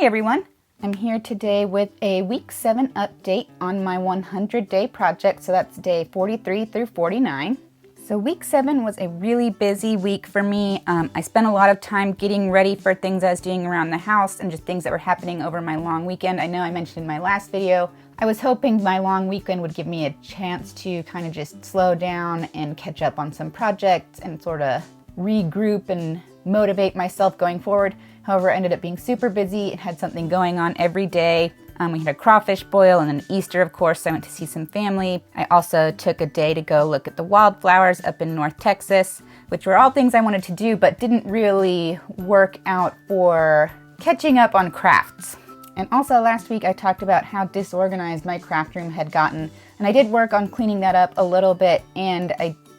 everyone, I'm here today with a week 7 update on my 100-day project, so that's day 43 through 49. So week 7 was a really busy week for me. I spent a lot of time getting ready for things I was doing around the house and just things that were happening over my long weekend. I know I mentioned in my last video, I was hoping my long weekend would give me a chance to kind of just slow down and catch up on some projects and sort of regroup and motivate myself going forward. However, it ended up being super busy. It had something going on every day. We had a crawfish boil and then Easter, of course, so I went to see some family. I also took a day to go look at the wildflowers up in North Texas, which were all things I wanted to do, but didn't really work out for catching up on crafts. And also last week I talked about how disorganized my craft room had gotten, and I did work on cleaning that up a little bit, and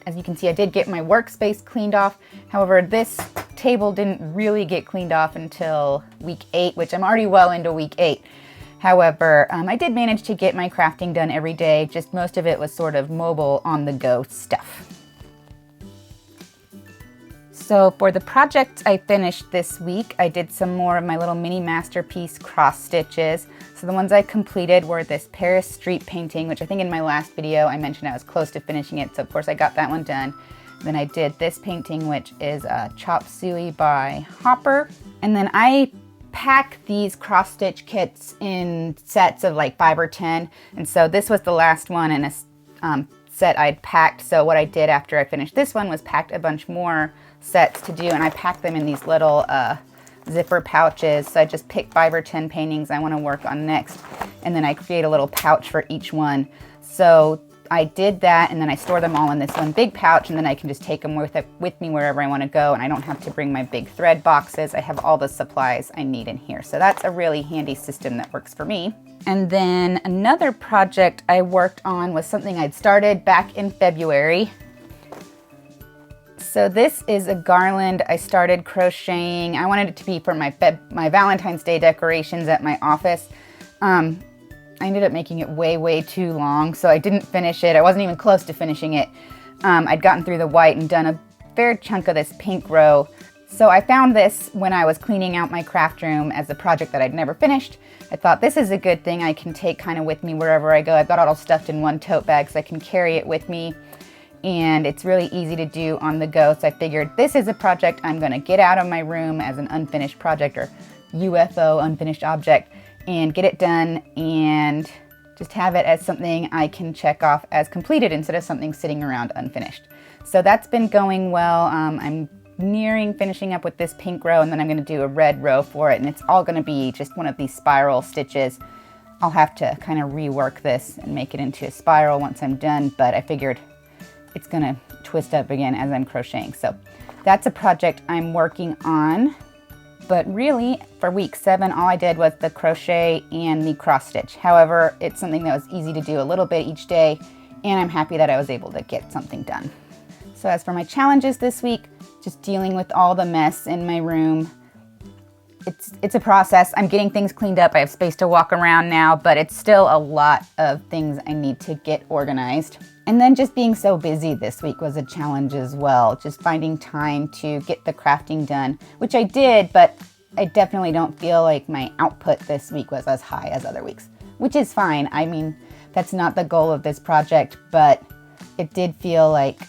as you can see, I did get my workspace cleaned off. However, this table didn't really get cleaned off until week 8, which I'm already well into week 8. However, I did manage to get my crafting done every day, just most of it was sort of mobile, on-the-go stuff. So for the project I finished this week, I did some more of my little mini masterpiece cross stitches. So the ones I completed were this Paris street painting, which I think in my last video I mentioned I was close to finishing it, so of course I got that one done. Then I did this painting, which is a Chop Suey by Hopper. And then I pack these cross stitch kits in sets of like 5 or 10. And so this was the last one in a set I'd packed. So what I did after I finished this one was packed a bunch more sets to do, and I packed them in these little zipper pouches. So I just picked 5 or 10 paintings I want to work on next, and then I create a little pouch for each one. So I did that, and then I store them all in this one big pouch, and then I can just take them with me wherever I want to go, and I don't have to bring my big thread boxes. I have all the supplies I need in here. So that's a really handy system that works for me. And then another project I worked on was something I'd started back in February. So this is a garland I started crocheting. I wanted it to be for my Valentine's Day decorations at my office. I ended up making it way too long, so I didn't finish it. I wasn't even close to finishing it. I'd gotten through the white and done a fair chunk of this pink row. So I found this when I was cleaning out my craft room as a project that I'd never finished. I thought this is a good thing I can take kind of with me wherever I go. I've got it all stuffed in one tote bag so I can carry it with me. And it's really easy to do on the go. So I figured this is a project I'm going to get out of my room as an unfinished project, or UFO, unfinished object, and get it done and just have it as something I can check off as completed instead of something sitting around unfinished. So that's been going well. I'm nearing finishing up with this pink row, and then I'm going to do a red row for it, and it's all going to be just one of these spiral stitches. I'll have to kind of rework this and make it into a spiral once I'm done, but I figured it's going to twist up again as I'm crocheting. So that's a project I'm working on. But really, for week 7, all I did was the crochet and the cross stitch. However, it's something that was easy to do a little bit each day, and I'm happy that I was able to get something done. So as for my challenges this week, just dealing with all the mess in my room. It's a process. I'm getting things cleaned up. I have space to walk around now, but it's still a lot of things I need to get organized. And then just being so busy this week was a challenge as well. Just finding time to get the crafting done, which I did, but I definitely don't feel like my output this week was as high as other weeks, which is fine. I mean, that's not the goal of this project, but it did feel like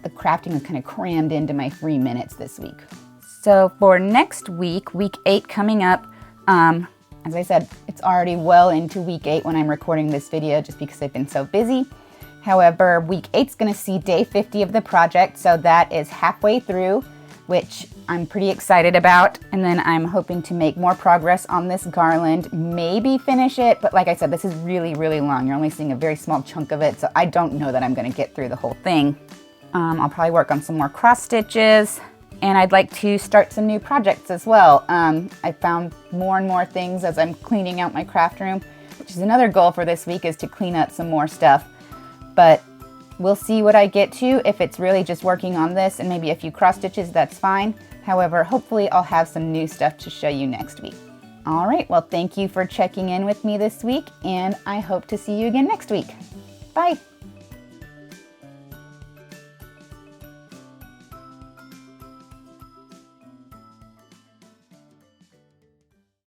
the crafting was kind of crammed into my 3 minutes this week. So for next week, week 8 coming up, as I said, it's already well into week 8 when I'm recording this video just because I've been so busy. However, week 8's going to see day 50 of the project, so that is halfway through, which I'm pretty excited about. And then I'm hoping to make more progress on this garland, maybe finish it, but like I said, this is really long. You're only seeing a very small chunk of it, so I don't know that I'm going to get through the whole thing. I'll probably work on some more cross stitches, and I'd like to start some new projects as well. I found more and more things as I'm cleaning out my craft room, which is another goal for this week, is to clean up some more stuff. But we'll see what I get to. If it's really just working on this and maybe a few cross stitches, that's fine. However, hopefully I'll have some new stuff to show you next week. All right, well, thank you for checking in with me this week, and I hope to see you again next week. Bye.